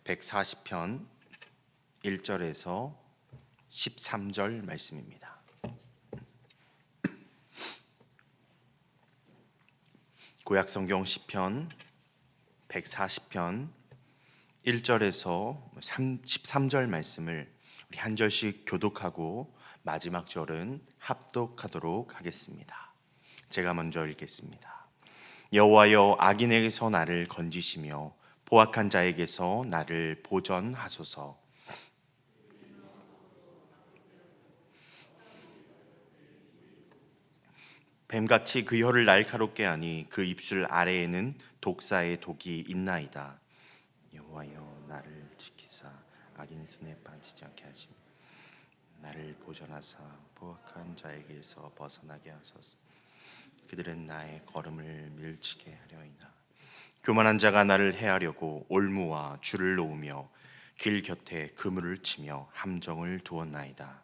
140편 1절에서 13절 말씀입니다. 구약성경 시편 140편 1절에서 13절 말씀을 우리 한 절씩 교독하고 마지막 절은 합독하도록 하겠습니다. 제가 먼저 읽겠습니다. 여호와여, 악인에게서 나를 건지시며 포악한 자에게서 나를 보전하소서. 뱀같이 그 혀를 날카롭게 하니 그 입술 아래에는 독사의 독이 있나이다. 여호와여, 나를 지키사 악인의 손에 빠지지 않게 하시며 나를 보전하사 포악한 자에게서 벗어나게 하소서. 그들은 나의 걸음을 밀치게 하려이나 교만한 자가 나를 해하려고 올무와 줄을 놓으며 길 곁에 그물을 치며 함정을 두었나이다.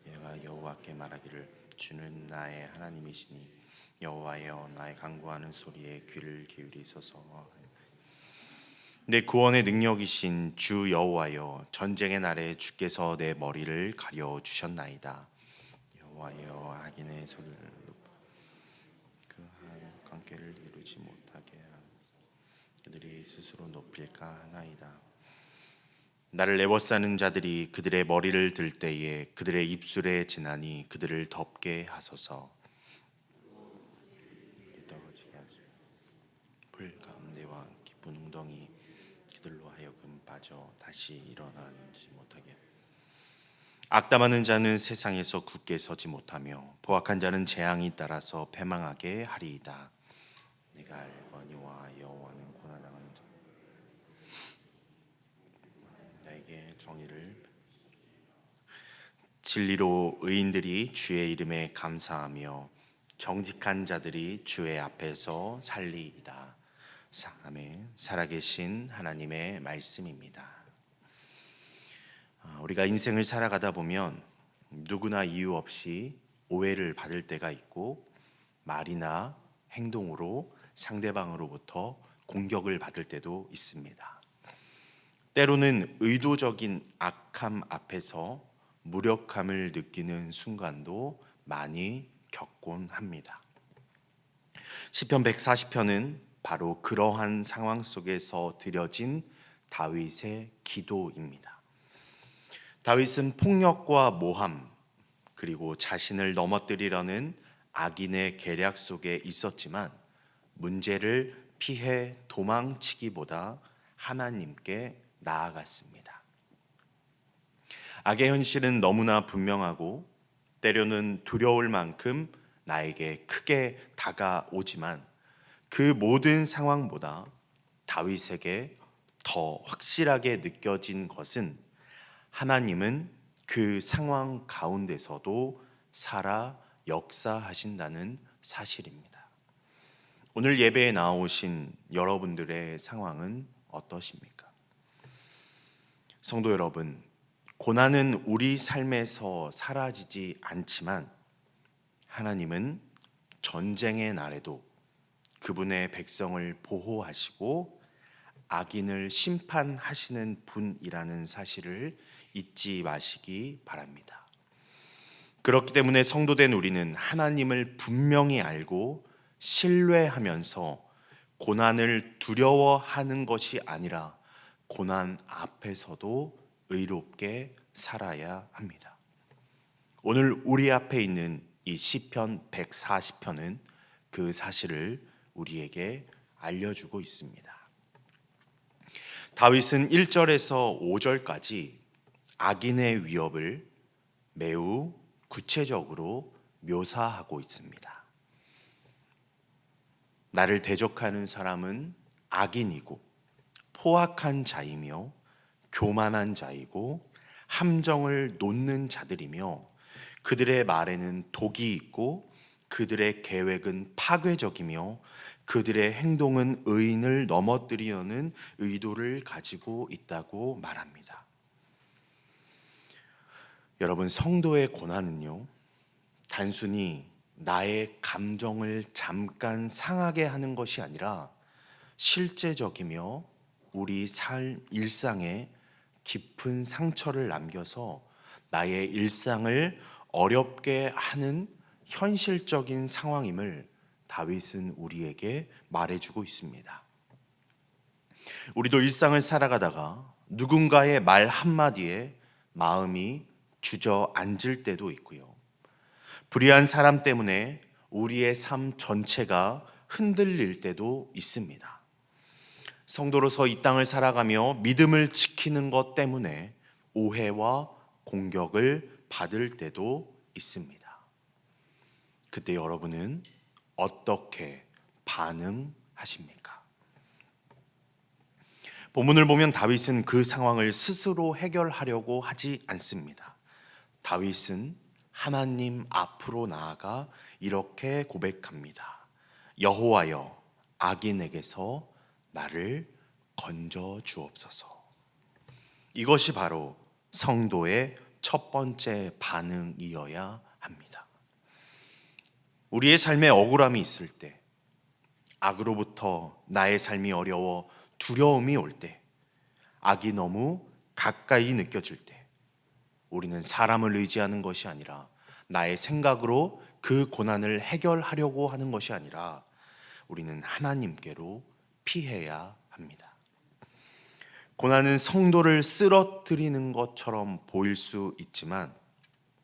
내가 여호와께 말하기를 주는 나의 하나님이시니 여호와여, 나의 간구하는 소리에 귀를 기울이소서. 내 구원의 능력이신 주 여호와여, 전쟁의 날에 주께서 내 머리를 가려 주셨나이다. 여호와여, 악인의 소리를 높여 그 관계를 이루지 못하게 하라. 그들이 스스로 높일까 하나이다. 나를 애워싸는 자들이 그들의 머리를 들 때에 그들의 입술에 지나니 그들을 덮게 하소서. 떨어지게 하소서. 불 가운데와 깊은 웅덩이 그들로 하여금 빠져 다시 일어나지 못하게. 악담하는 자는 세상에서 굳게 서지 못하며 포악한 자는 재앙이 따라서 패망하게 하리이다. 내가 알거니와 여호와는 고난당하는 자 나에게 정의를 진리로 의인들이 주의 이름에 감사하며 정직한 자들이 주의 앞에서 살리이다. 아멘. 살아계신 하나님의 말씀입니다. 우리가 인생을 살아가다 보면 누구나 이유 없이 오해를 받을 때가 있고 말이나 행동으로 상대방으로부터 공격을 받을 때도 있습니다. 때로는 의도적인 악함 앞에서 무력함을 느끼는 순간도 많이 겪곤 합니다. 시편 140편은 바로 그러한 상황 속에서 드려진 다윗의 기도입니다. 다윗은 폭력과 모함 그리고 자신을 넘어뜨리려는 악인의 계략 속에 있었지만 문제를 피해 도망치기보다 하나님께 나아갔습니다. 악의 현실은 너무나 분명하고 때로는 두려울 만큼 나에게 크게 다가오지만 그 모든 상황보다 다윗에게 더 확실하게 느껴진 것은 하나님은 그 상황 가운데서도 살아 역사하신다는 사실입니다. 오늘 예배에 나오신 여러분들의 상황은 어떠십니까? 성도 여러분, 고난은 우리 삶에서 사라지지 않지만 하나님은 전쟁의 날에도 그분의 백성을 보호하시고 악인을 심판하시는 분이라는 사실을 잊지 마시기 바랍니다. 그렇기 때문에 성도된 우리는 하나님을 분명히 알고 신뢰하면서 고난을 두려워하는 것이 아니라 고난 앞에서도 의롭게 살아야 합니다. 오늘 우리 앞에 있는 이 시편 140편은 그 사실을 우리에게 알려주고 있습니다. 다윗은 1절에서 5절까지 악인의 위협을 매우 구체적으로 묘사하고 있습니다. 나를 대적하는 사람은 악인이고 포악한 자이며 교만한 자이고 함정을 놓는 자들이며 그들의 말에는 독이 있고 그들의 계획은 파괴적이며 그들의 행동은 의인을 넘어뜨리려는 의도를 가지고 있다고 말합니다. 여러분, 성도의 고난은요, 단순히 나의 감정을 잠깐 상하게 하는 것이 아니라 실제적이며 우리 일상에 깊은 상처를 남겨서 나의 일상을 어렵게 하는 현실적인 상황임을 다윗은 우리에게 말해주고 있습니다. 우리도 일상을 살아가다가 누군가의 말 한마디에 마음이 주저앉을 때도 있고요. 불의한 사람 때문에 우리의 삶 전체가 흔들릴 때도 있습니다. 성도로서 이 땅을 살아가며 믿음을 지키는 것 때문에 오해와 공격을 받을 때도 있습니다. 그때 여러분은 어떻게 반응하십니까? 본문을 보면 다윗은 그 상황을 스스로 해결하려고 하지 않습니다. 다윗은 하나님 앞으로 나아가 이렇게 고백합니다. 여호와여, 악인에게서 나를 건져 주옵소서. 이것이 바로 성도의 첫 번째 반응이어야 합니다. 우리의 삶에 억울함이 있을 때, 악으로부터 나의 삶이 어려워 두려움이 올 때, 악이 너무 가까이 느껴질 때, 우리는 사람을 의지하는 것이 아니라 나의 생각으로 그 고난을 해결하려고 하는 것이 아니라 우리는 하나님께로 피해야 합니다. 고난은 성도를 쓰러뜨리는 것처럼 보일 수 있지만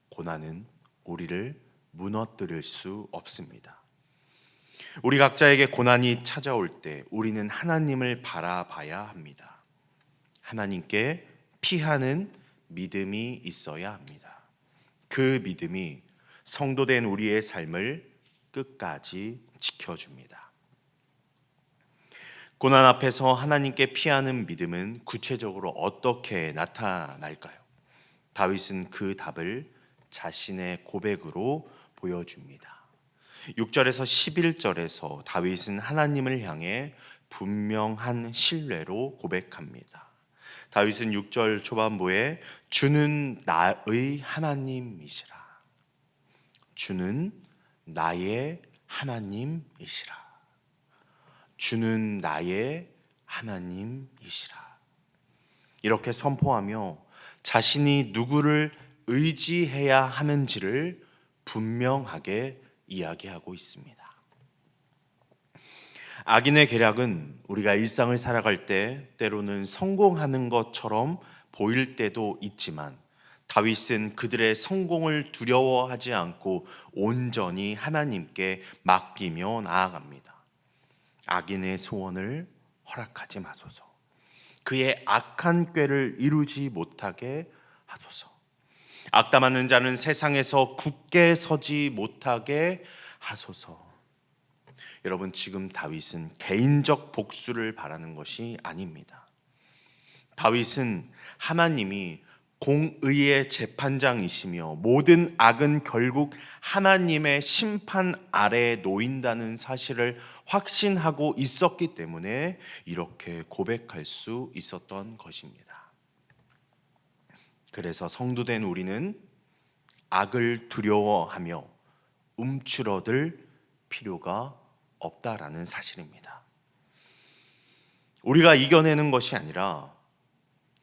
고난은 우리를 무너뜨릴 수 없습니다. 우리 각자에게 고난이 찾아올 때 우리는 하나님을 바라봐야 합니다. 하나님께 피하는 믿음이 있어야 합니다. 그 믿음이 성도된 우리의 삶을 끝까지 지켜줍니다. 고난 앞에서 하나님께 피하는 믿음은 구체적으로 어떻게 나타날까요? 다윗은 그 답을 자신의 고백으로 보여줍니다. 6절에서 11절에서 다윗은 하나님을 향해 분명한 신뢰로 고백합니다. 다윗은 6절 초반부에 주는 나의 하나님이시라, 주는 나의 하나님이시라, 주는 나의 하나님이시라, 이렇게 선포하며 자신이 누구를 의지해야 하는지를 분명하게 이야기하고 있습니다. 악인의 계략은 우리가 일상을 살아갈 때 때로는 성공하는 것처럼 보일 때도 있지만 다윗은 그들의 성공을 두려워하지 않고 온전히 하나님께 맡기며 나아갑니다. 악인의 소원을 허락하지 마소서, 그의 악한 꾀를 이루지 못하게 하소서, 악담하는 자는 세상에서 굳게 서지 못하게 하소서. 여러분, 지금 다윗은 개인적 복수를 바라는 것이 아닙니다. 다윗은 하나님이 공의의 재판장이시며 모든 악은 결국 하나님의 심판 아래에 놓인다는 사실을 확신하고 있었기 때문에 이렇게 고백할 수 있었던 것입니다. 그래서 성도된 우리는 악을 두려워하며 움츠러들 필요가 없다라는 사실입니다. 우리가 이겨내는 것이 아니라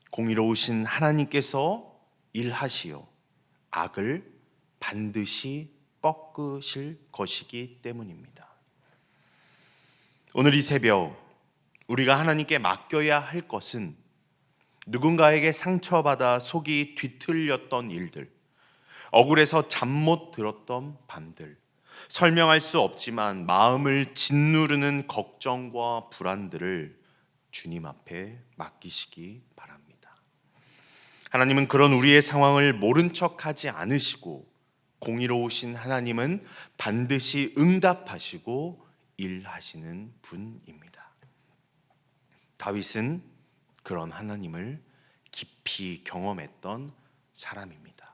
공의로우신 하나님께서 일하시어 악을 반드시 꺾으실 것이기 때문입니다. 오늘 이 새벽 우리가 하나님께 맡겨야 할 것은 누군가에게 상처받아 속이 뒤틀렸던 일들, 억울해서 잠 못 들었던 밤들, 설명할 수 없지만 마음을 짓누르는 걱정과 불안들을 주님 앞에 맡기시기 바랍니다. 하나님은 그런 우리의 상황을 모른 척하지 않으시고 공의로우신 하나님은 반드시 응답하시고 일하시는 분입니다. 다윗은 그런 하나님을 깊이 경험했던 사람입니다.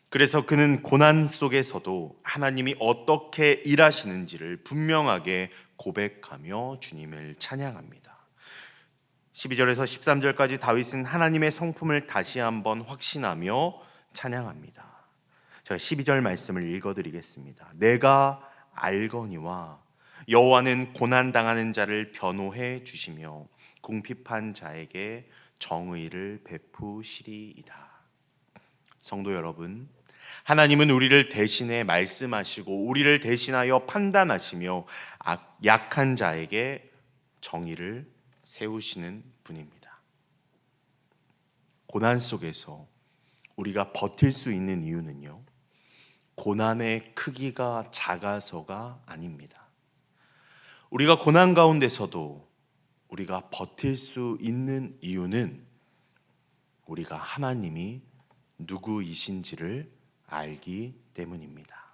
그래서 그는 고난 속에서도 하나님이 어떻게 일하시는지를 분명하게 고백하며 주님을 찬양합니다. 12절에서 13절까지 다윗은 하나님의 성품을 다시 한번 확신하며 찬양합니다. 제가 12절 말씀을 읽어드리겠습니다. 내가 알거니와 여호와는 고난당하는 자를 변호해 주시며 궁핍한 자에게 정의를 베푸시리이다. 성도 여러분, 하나님은 우리를 대신해 말씀하시고 우리를 대신하여 판단하시며 약한 자에게 정의를 세우시는 분입니다. 고난 속에서 우리가 버틸 수 있는 이유는요, 고난의 크기가 작아서가 아닙니다. 우리가 고난 가운데서도 우리가 버틸 수 있는 이유는 우리가 하나님이 누구이신지를 알기 때문입니다.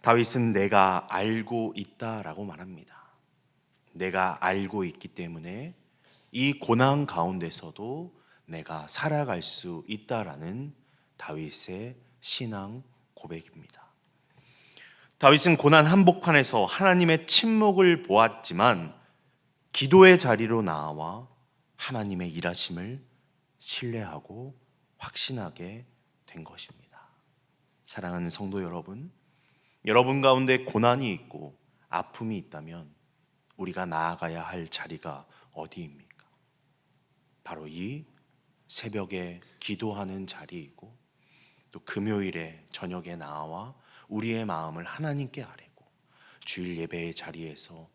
다윗은 내가 알고 있다라고 말합니다. 내가 알고 있기 때문에 이 고난 가운데서도 내가 살아갈 수 있다라는 다윗의 신앙 고백입니다. 다윗은 고난 한복판에서 하나님의 침묵을 보았지만 기도의 자리로 나와 하나님의 일하심을 신뢰하고 확신하게 된 것입니다. 사랑하는 성도 여러분, 여러분 가운데 고난이 있고 아픔이 있다면 우리가 나아가야 할 자리가 어디입니까? 바로 이 새벽에 기도하는 자리이고, 또 금요일에 저녁에 나와 우리의 마음을 하나님께 아뢰고 주일 예배의 자리에서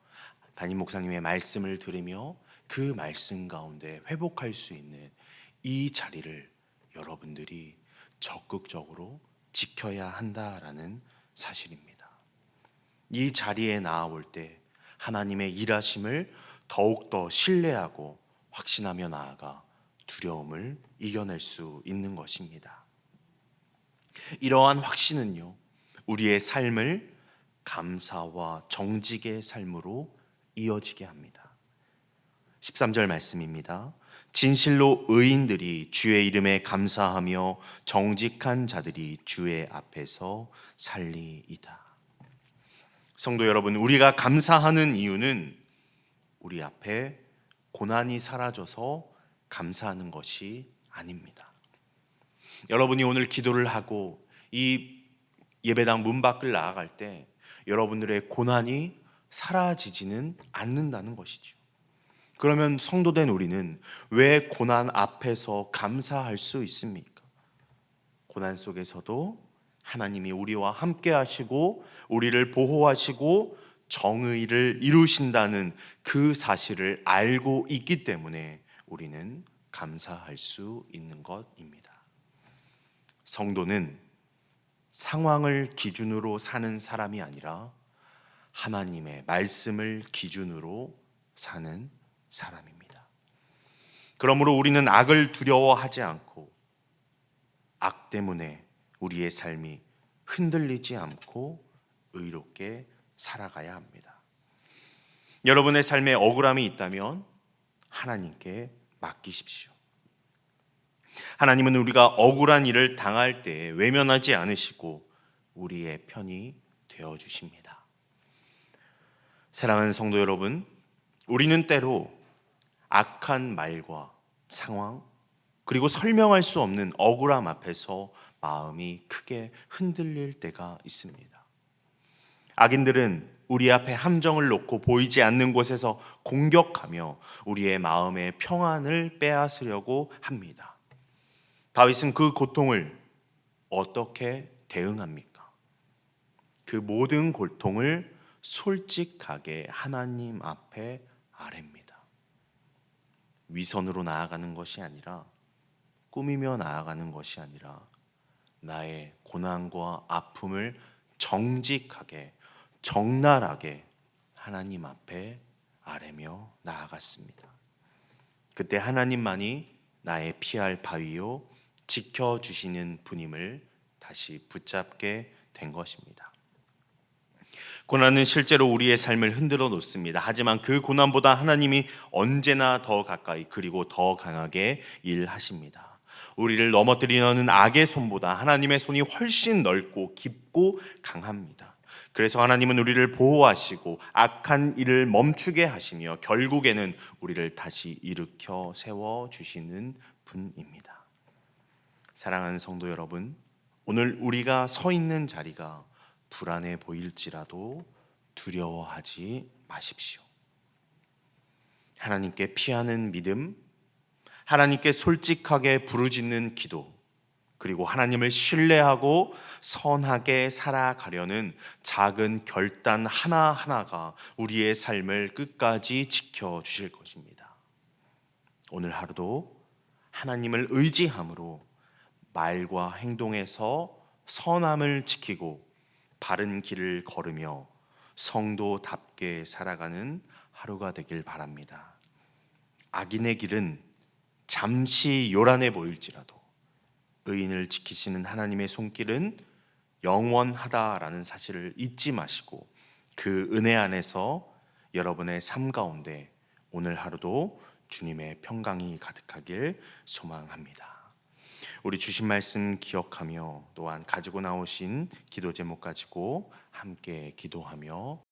담임 목사님의 말씀을 들으며 그 말씀 가운데 회복할 수 있는 이 자리를 여러분들이 적극적으로 지켜야 한다라는 사실입니다. 이 자리에 나아올 때 하나님의 일하심을 더욱더 신뢰하고 확신하며 나아가 두려움을 이겨낼 수 있는 것입니다. 이러한 확신은요, 우리의 삶을 감사와 정직의 삶으로 이어지게 합니다. 13절 말씀입니다. 진실로 의인들이 주의 이름에 감사하며 정직한 자들이 주의 앞에서 살리이다. 성도 여러분, 우리가 감사하는 이유는 우리 앞에 고난이 사라져서 감사하는 것이 아닙니다. 여러분이 오늘 기도를 하고 이 예배당 문 밖을 나아갈 때 여러분들의 고난이 사라지지는 않는다는 것이죠. 그러면 성도된 우리는 왜 고난 앞에서 감사할 수 있습니까? 고난 속에서도 하나님이 우리와 함께 하시고 우리를 보호하시고 정의를 이루신다는 그 사실을 알고 있기 때문에 우리는 감사할 수 있는 것입니다. 성도는 상황을 기준으로 사는 사람이 아니라 하나님의 말씀을 기준으로 사는 사람입니다. 그러므로 우리는 악을 두려워하지 않고 악 때문에 우리의 삶이 흔들리지 않고 의롭게 살아가야 합니다. 여러분의 삶에 억울함이 있다면 하나님께 맡기십시오. 하나님은 우리가 억울한 일을 당할 때 외면하지 않으시고 우리의 편이 되어 주십니다. 사랑하는 성도 여러분, 우리는 때로 악한 말과 상황, 그리고 설명할 수 없는 억울함 앞에서 마음이 크게 흔들릴 때가 있습니다. 악인들은 우리 앞에 함정을 놓고 보이지 않는 곳에서 공격하며 우리의 마음의 평안을 빼앗으려고 합니다. 다윗은 그 고통을 어떻게 대응합니까? 그 모든 고통을 솔직하게 하나님 앞에 아뢰입니다. 위선으로 나아가는 것이 아니라, 꾸미며 나아가는 것이 아니라 나의 고난과 아픔을 정직하게, 적나라하게 하나님 앞에 아뢰며 나아갔습니다. 그때 하나님만이 나의 피할 바위요 지켜주시는 분임을 다시 붙잡게 된 것입니다. 고난은 실제로 우리의 삶을 흔들어 놓습니다. 하지만 그 고난보다 하나님이 언제나 더 가까이 그리고 더 강하게 일하십니다. 우리를 넘어뜨리려는 악의 손보다 하나님의 손이 훨씬 넓고 깊고 강합니다. 그래서 하나님은 우리를 보호하시고 악한 일을 멈추게 하시며 결국에는 우리를 다시 일으켜 세워주시는 분입니다. 사랑하는 성도 여러분, 오늘 우리가 서 있는 자리가 불안해 보일지라도 두려워하지 마십시오. 하나님께 피하는 믿음, 하나님께 솔직하게 부르짖는 기도, 그리고 하나님을 신뢰하고 선하게 살아가려는 작은 결단 하나하나가 우리의 삶을 끝까지 지켜주실 것입니다. 오늘 하루도 하나님을 의지함으로 말과 행동에서 선함을 지키고 바른 길을 걸으며 성도답게 살아가는 하루가 되길 바랍니다. 악인의 길은 잠시 요란해 보일지라도 의인을 지키시는 하나님의 손길은 영원하다라는 사실을 잊지 마시고 그 은혜 안에서 여러분의 삶 가운데 오늘 하루도 주님의 평강이 가득하길 소망합니다. 우리 주신 말씀 기억하며 또한 가지고 나오신 기도 제목 가지고 함께 기도하며